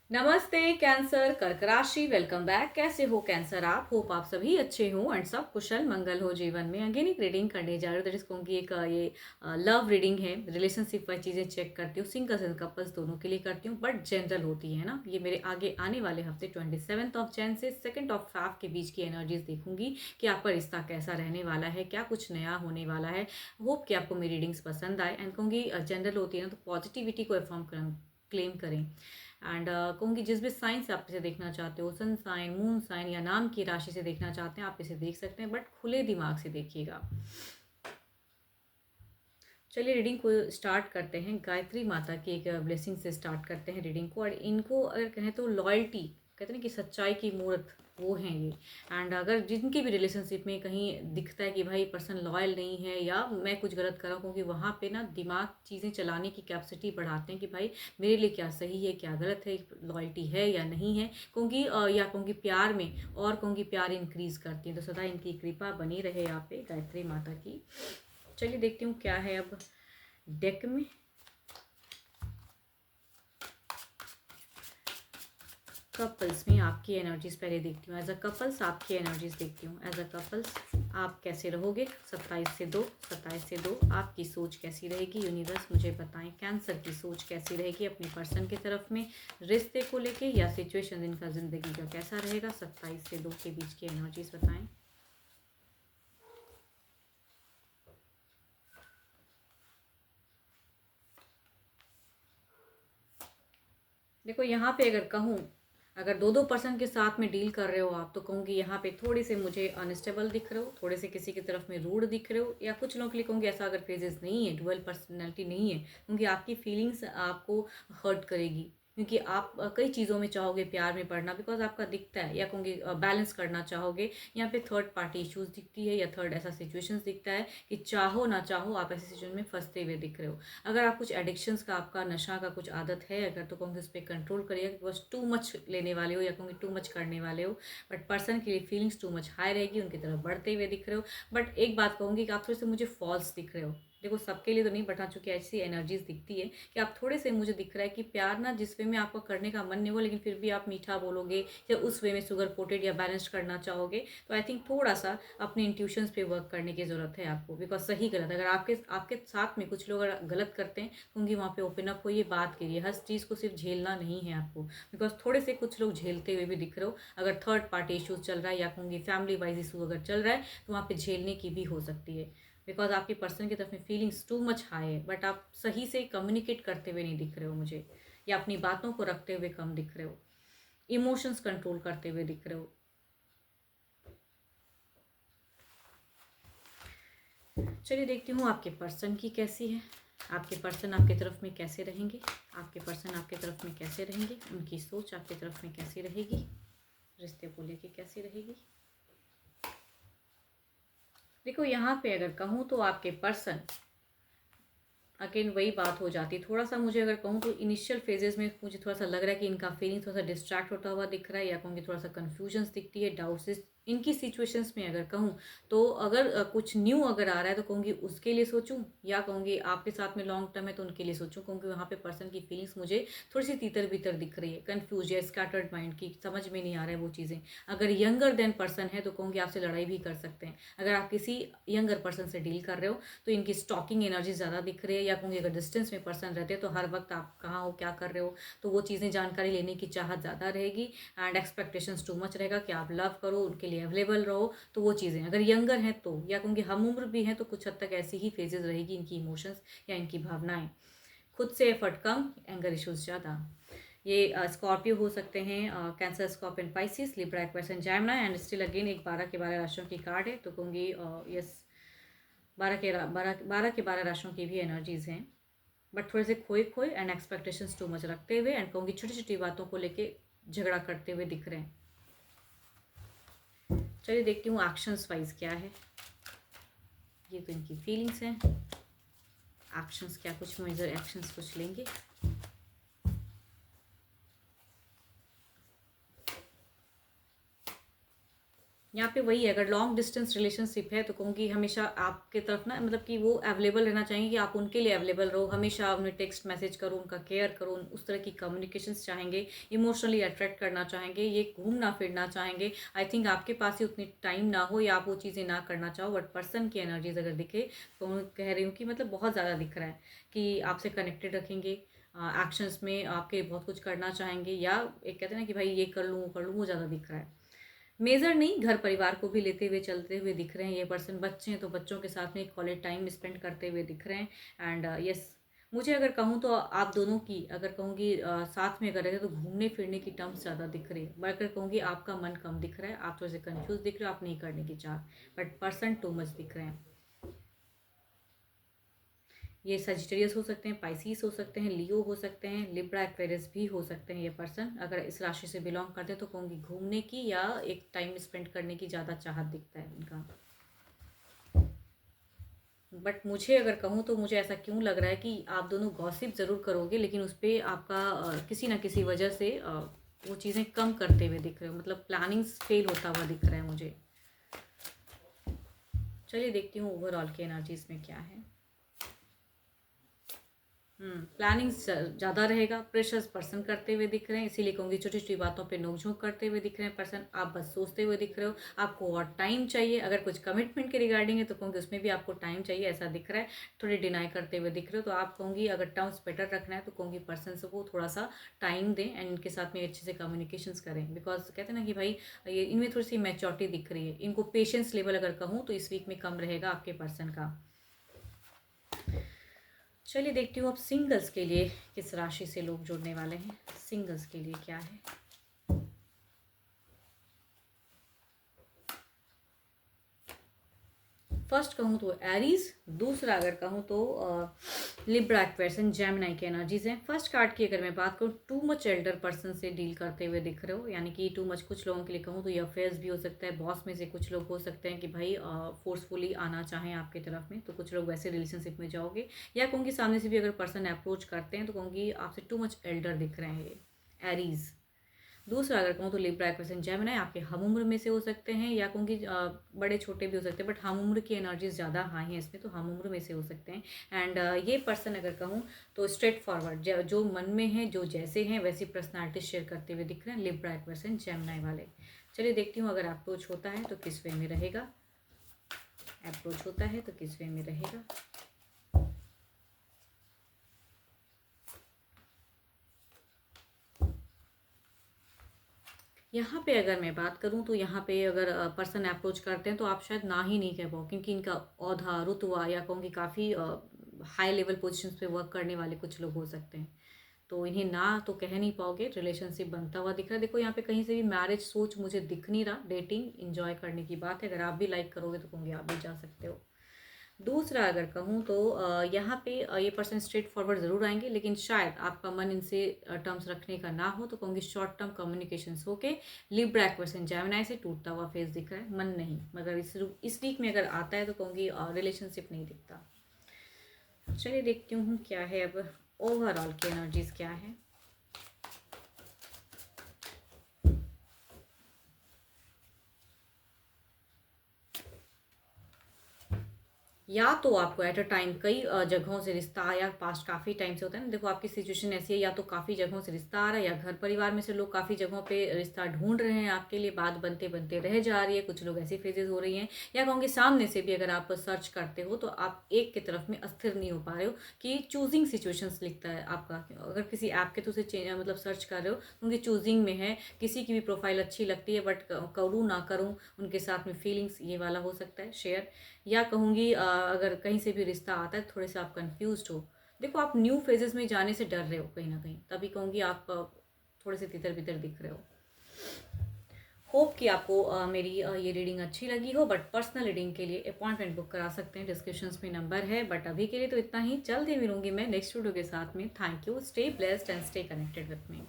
नमस्ते कैंसर कर्क राशि, वेलकम बैक। कैसे हो कैंसर आप? होप आप सभी अच्छे हो एंड सब कुशल मंगल हो जीवन में। अगेन एक रीडिंग करने जा रहे हो, दैट इज कहूँगी एक ये लव रीडिंग है। रिलेशनशिप वाली चीज़ें चेक करती हूँ, सिंगल्स एंड कपल्स दोनों के लिए करती हूँ, बट जनरल होती है ना। ये मेरे आगे आने वाले हफ्ते 27 जैन से 2 के बीच की एनर्जीज देखूंगी कि आपका रिश्ता कैसा रहने वाला है, क्या कुछ नया होने वाला है। होप कि आपको मेरी रीडिंग्स पसंद आए एंड कहूँगी जनरल होती है ना, तो पॉजिटिविटी को क्लेम करें। एंड कहूँगी जिस भी साइन से आप इसे देखना चाहते हो, सन साइन, मून साइन या नाम की राशि से देखना चाहते हैं, आप इसे देख सकते हैं, बट खुले दिमाग से देखिएगा। चलिए रीडिंग को स्टार्ट करते हैं। गायत्री माता की एक ब्लेसिंग से स्टार्ट करते हैं रीडिंग को। और इनको अगर कहें तो लॉयल्टी, कहते हैं कि सच्चाई की मूर्त वो हैं ये। एंड अगर जिनके भी रिलेशनशिप में कहीं दिखता है कि भाई पर्सन लॉयल नहीं है या मैं कुछ गलत कर रहा हूँ, क्योंकि वहाँ पे ना दिमाग चीज़ें चलाने की कैपेसिटी बढ़ाते हैं कि भाई मेरे लिए क्या सही है क्या गलत है, लॉयल्टी है या नहीं है, क्योंकि या कहूँगी प्यार में, और कहूँगी प्यार इंक्रीज करती है। तो सदा इनकी कृपा बनी रहे यहाँ पे गायत्री माता की। चलिए देखती हूँ क्या है अब डेक में। कपल्स में आपकी एनर्जीज पहले देखती हूँ। एज अ कपल्स आपकी एनर्जीज देखती हूँ। एज अ कपल्स आप कैसे रहोगे 27 से 2 आपकी सोच कैसी रहेगी, यूनिवर्स मुझे बताएं। कैंसर की सोच कैसी रहेगी अपने पर्सन की तरफ में, रिश्ते को लेके या सिचुएशन इनका जिंदगी का कैसा रहेगा। 27 से 2 के बीच की एनर्जीज बताएं। देखो यहाँ पे अगर कहूँ, अगर दो दो पर्सन के साथ में डील कर रहे हो आप, तो कहूँगी यहाँ पे थोड़े से मुझे अनस्टेबल दिख रहे हो, थोड़े से किसी की तरफ में रूड दिख रहे हो, या कुछ लोगों के लिए कहूँगी ऐसा अगर फेजेस नहीं है, डुअल पर्सनैलिटी नहीं है, क्योंकि आपकी फीलिंग्स आपको हर्ट करेगी। क्योंकि आप कई चीज़ों में चाहोगे प्यार में पड़ना, बिकॉज आपका दिखता है, या कहूँगी बैलेंस करना चाहोगे। यहाँ पे थर्ड पार्टी इश्यूज दिखती है, या थर्ड ऐसा सिचुएशंस दिखता है कि चाहो ना चाहो आप ऐसी सिचुएशन में फंसते हुए दिख रहे हो। अगर आप कुछ एडिक्शंस का, आपका नशा का कुछ आदत है अगर, तो कहूँगी उस पर कंट्रोल करिएगा, कि बस टू मच लेने वाले हो या कहूँगी टू मच करने वाले हो। बट पर्सन के लिए फीलिंग्स टू मच हाई रहेगी, उनकी तरफ बढ़ते हुए दिख रहे हो। बट एक बात कहूँगी कि आप थोड़े से मुझे फॉल्स दिख रहे हो। देखो सबके लिए तो नहीं बता, चुकी ऐसी एनर्जीज दिखती है कि आप थोड़े से, मुझे दिख रहा है कि प्यार ना जिस वे में आपको करने का मन नहीं हो, लेकिन फिर भी आप मीठा बोलोगे या उस वे में शुगर कोटेड या बैलेंस्ड करना चाहोगे। तो आई थिंक थोड़ा सा अपने इंट्यूशंस पे वर्क करने की ज़रूरत है आपको। बिकॉज सही गलत, अगर आपके आपके साथ में कुछ लोग अगर गलत करते हैं, क्योंकि वहाँ पे ओपन अप होइए, बात करिए। हर चीज़ को सिर्फ झेलना नहीं है आपको, बिकॉज थोड़े से कुछ लोग झेलते हुए भी दिख रहे हो। अगर थर्ड पार्टी इशूज चल रहा है या कहूँगी फैमिली वाइज इशू अगर चल रहा है, तो वहाँ पे झेलने की भी हो सकती है। बिकॉज आपके पर्सन की तरफ में फीलिंग्स टू मच हाई है, बट आप सही से कम्युनिकेट करते हुए नहीं दिख रहे हो मुझे, या अपनी बातों को रखते हुए कम दिख रहे हो, इमोशंस कंट्रोल करते हुए दिख रहे हो। चलिए देखती हूँ आपके पर्सन की कैसी है। आपके पर्सन आपके तरफ में कैसे रहेंगे, आपके पर्सन आपके तरफ में कैसे रहेंगे, उनकी सोच आपके तरफ में कैसी रहेगी, रिश्ते को लेके कैसी रहेगी। देखो यहाँ पे अगर कहूँ तो आपके पर्सन, अगेन वही बात हो जाती, थोड़ा सा मुझे अगर कहूँ तो इनिशियल फेजेस में मुझे थोड़ा सा लग रहा है कि इनका फीलिंग थोड़ा सा डिस्ट्रैक्ट होता हुआ दिख रहा है, या कहूँगी थोड़ा सा कन्फ्यूजन्स दिखती है, डाउट्स इनकी सिचुएशंस में अगर कहूँ। तो अगर कुछ न्यू अगर आ रहा है, तो कहूँगी उसके लिए सोचूं, या कहूँगी आपके साथ में लॉन्ग टर्म है तो उनके लिए सोचूं, क्योंकि वहाँ पे पर्सन की फीलिंग्स मुझे थोड़ी सी तीतर बीतर दिख रही है, कन्फ्यूज या स्कैटर्ड माइंड की, समझ में नहीं आ रहा है वो चीज़ें। अगर यंगर देन पर्सन है, तो कहूँगी आपसे लड़ाई भी कर सकते हैं। अगर आप किसी यंगर पर्सन से डील कर रहे हो, तो इनकी स्टॉकिंग एनर्जी ज़्यादा दिख रही है, या कहूँगी अगर डिस्टेंस में पर्सन रहते हैं, तो हर वक्त आप कहाँ हो, क्या कर रहे हो, तो वो चीज़ें जानकारी लेने की चाहत ज़्यादा रहेगी। एंड एक्सपेक्टेशंस टू मच रहेगा कि आप लव करो, उनके लिए अवेलेबल रहो। तो वो चीज़ें अगर यंगर हैं तो, या कहूँगी हम उम्र भी हैं, तो कुछ हद तक ऐसी ही फेजेस रहेगी इनकी इमोशंस या इनकी भावनाएं। खुद से एफर्ट कम, एंगर इशूज ज़्यादा। ये स्कॉर्पियो हो सकते हैं, cancer, scorpion, Pisces, Libra, Aquarius and Gemini. And still again एक 12 के 12 राशियों की कार्ड है, तो कहूँगी यस, 12 के 12 राशियों की भी एनर्जीज हैं। बट थोड़े से खोए खोए एंड एक्सपेक्टेशंस टू मच रखते हुए, एंड कहूँगी छोटी छोटी बातों को लेके झगड़ा करते हुए दिख रहे हैं। चलिए देखती हूँ एक्शंस वाइज क्या है। ये तो इनकी फीलिंग्स हैं। एक्शंस क्या, कुछ मेजर एक्शंस कुछ लेंगे। यहाँ पे वही है, अगर लॉन्ग डिस्टेंस रिलेशनशिप है तो कहूँगी हमेशा आपके तरफ ना, मतलब कि वो अवेलेबल रहना चाहिए, कि आप उनके लिए अवेलेबल रहो, हमेशा उन्हें टेक्स्ट मैसेज करो, उनका केयर करो, उस तरह की कम्युनिकेशंस चाहेंगे, इमोशनली अट्रैक्ट करना चाहेंगे, ये घूमना फिरना चाहेंगे। आई थिंक आपके पास ही उतनी टाइम ना हो या आप वो चीज़ें ना करना चाहो, बट पर्सन की एनर्जीज अगर दिखे तो मैं कह रही हूँ कि मतलब बहुत ज़्यादा दिख रहा है कि आपसे कनेक्टेड रखेंगे, एक्शंस में आपके बहुत कुछ करना चाहेंगे, या एक कहते हैं ना कि भाई ये कर लूँ वो कर लूँ, वो ज़्यादा दिख रहा है। मेजर नहीं, घर परिवार को भी लेते हुए चलते हुए दिख रहे हैं ये पर्सन। बच्चे हैं तो बच्चों के साथ में क्वालिटी टाइम स्पेंड करते हुए दिख रहे हैं। एंड यस, मुझे अगर कहूँ तो आप दोनों की अगर कहूँगी साथ में अगर रहे तो घूमने फिरने की टर्म्स ज़्यादा दिख रही है, मैं अगर कहूँगी आपका मन कम दिख रहा है, आप थोड़े से कंफ्यूज दिख रहे हो, आप नहीं करने की चाह, बट पर्सन टू मच दिख रहे हैं। ये सजिटेरियस हो सकते हैं, पाइसिस हो सकते हैं, लियो हो सकते हैं, लिब्रा एक्वेरियस भी हो सकते हैं ये पर्सन। अगर इस राशि से बिलोंग करते हैं तो कहूँगी घूमने की या एक टाइम स्पेंड करने की ज़्यादा चाहत दिखता है इनका। बट मुझे अगर कहूँ तो मुझे ऐसा क्यों लग रहा है कि आप दोनों गॉसिप ज़रूर करोगे, लेकिन उस पर आपका किसी ना किसी वजह से वो चीज़ें कम करते हुए दिख रहे हो, मतलब प्लानिंग्स फेल होता हुआ दिख रहा है मुझे। चलिए देखती हूँ ओवरऑल की एनर्जीज में क्या है। प्लानिंग ज़्यादा रहेगा, प्रेशर्स पर्सन करते हुए दिख रहे हैं, इसीलिए कहूँगी छोटी छोटी बातों पे नोकझोंक करते हुए दिख रहे हैं पर्सन। आप बस सोचते हुए दिख रहे हो, आपको और टाइम चाहिए। अगर कुछ कमिटमेंट के रिगार्डिंग है तो कहूँगी उसमें भी आपको टाइम चाहिए, ऐसा दिख रहा है। थोड़ी डिनाई करते हुए दिख रहे हो, तो आप कहूँगी अगर टर्म्स बेटर रखना है तो कहूँगी पर्सन से को थोड़ा सा टाइम दें एंड इनके साथ में अच्छे से कम्युनिकेशंस करें। बिकॉज कहते हैं ना कि भाई ये इनमें थोड़ी सी मैच्योरिटी दिख रही है, इनको पेशेंस लेवल अगर कहूँ तो इस वीक में कम रहेगा आपके पर्सन का। चलिए देखती हूँ अब सिंगल्स के लिए किस राशि से लोग जुड़ने वाले हैं, सिंगल्स के लिए क्या है। फर्स्ट कहूँ तो एरीज, दूसरा अगर कहूँ तो लिब्रा एक्वेरियस एंड जेमिनी की एनर्जीज हैं। फर्स्ट कार्ड की अगर मैं बात करूँ, टू मच एल्डर पर्सन से डील करते हुए दिख रहे हो, यानी कि टू मच कुछ लोगों के लिए कहूँ तो ये अफेयर्स भी हो सकता है, बॉस में से कुछ लोग हो सकते हैं कि भाई फोर्सफुली आना चाहें आपकी तरफ में, तो कुछ लोग वैसे रिलेशनशिप में जाओगे। या कहूँगी सामने से भी अगर पर्सन अप्रोच करते हैं तो कहूँगी आपसे टू मच एल्डर दिख रहे हैं ये एरीज। दूसरा अगर कहूँ तो लिब्रा एक्वेरियस जेमिनी आपके हम उम्र में से हो सकते हैं, या कहूँगी बड़े छोटे भी हो सकते हैं, बट हम उम्र की एनर्जीज ज़्यादा हाई हैं इसमें, तो हम उम्र में से हो सकते हैं। एंड ये पर्सन अगर कहूँ तो स्ट्रेट फॉरवर्ड, जो मन में है, जो जैसे हैं वैसी पर्सनालिटी शेयर करते हुए दिख रहे हैं लिब्रा एक्वेरियस जेमिनी वाले। चलिए देखती हूँ अगर अप्रोच होता है तो किस वे में रहेगा, अप्रोच होता है तो किस वे में रहेगा। यहाँ पे अगर मैं बात करूँ तो यहाँ पे अगर पर्सन अप्रोच करते हैं तो आप शायद ना ही नहीं कह पाओ, क्योंकि इनका औधा रुतबा या कहूँगी काफ़ी हाई लेवल पोजीशंस पे वर्क करने वाले कुछ लोग हो सकते हैं, तो इन्हें ना तो कह नहीं पाओगे। रिलेशनशिप बनता हुआ दिख रहा है। देखो यहाँ पे कहीं से भी मैरिज सोच मुझे दिख नहीं रहा, डेटिंग इंजॉय करने की बात है। अगर आप भी लाइक करोगे तो कहूँगी आप भी जा सकते हो। दूसरा अगर कहूँ तो यहाँ पे ये पर्सन स्ट्रेट फॉरवर्ड ज़रूर आएंगे, लेकिन शायद आपका मन इनसे टर्म्स रखने का ना हो, तो कहूँगी शॉर्ट टर्म कम्युनिकेशंस होके लिब्रा एक्वेरियस जेमिनी से टूटता हुआ फेस दिख रहा है, मन नहीं। मगर इस वीक में अगर आता है तो कहूँगी रिलेशनशिप नहीं दिखता। चलिए देखती हूँ क्या है अब ओवरऑल की एनर्जीज क्या है। या तो आपको एट अ टाइम कई जगहों से रिश्ता आया, पास्ट काफ़ी टाइम से होता है ना, देखो आपकी सिचुएशन ऐसी है, या तो काफ़ी जगहों से रिश्ता आ रहा है, या घर परिवार में से लोग काफ़ी जगहों पे रिश्ता ढूंढ रहे हैं आपके लिए, बात बनते बनते रह जा रही है, कुछ लोग ऐसी फेजेस हो रही हैं। या कहूँगी सामने से भी अगर आप सर्च करते हो तो आप एक की तरफ में अस्थिर नहीं हो पा रहे हो, कि चूजिंग सिचुएशंस लिखता है आपका। अगर किसी ऐप के थ्रू से मतलब सर्च कर रहे हो क्योंकि चूजिंग में है, किसी की भी प्रोफाइल अच्छी लगती है बट करूँ ना करूँ उनके साथ में फीलिंग्स, ये वाला हो सकता है शेयर। या कहूँगी अगर कहीं से भी रिश्ता आता है थोड़े से आप कंफ्यूज्ड हो, देखो आप न्यू फेजेस में जाने से डर रहे हो कहीं ना कहीं, तभी कहूँगी आप थोड़े से तितर बितर दिख रहे हो। होप कि आपको मेरी ये रीडिंग अच्छी लगी हो, बट पर्सनल रीडिंग के लिए अपॉइंटमेंट बुक करा सकते हैं, डिस्क्रिप्शन में नंबर है। बट अभी के लिए तो इतना ही, जल्द ही मिलूंगी मैं नेक्स्ट वीडियो के साथ में। Thank you, stay blessed and stay connected with me.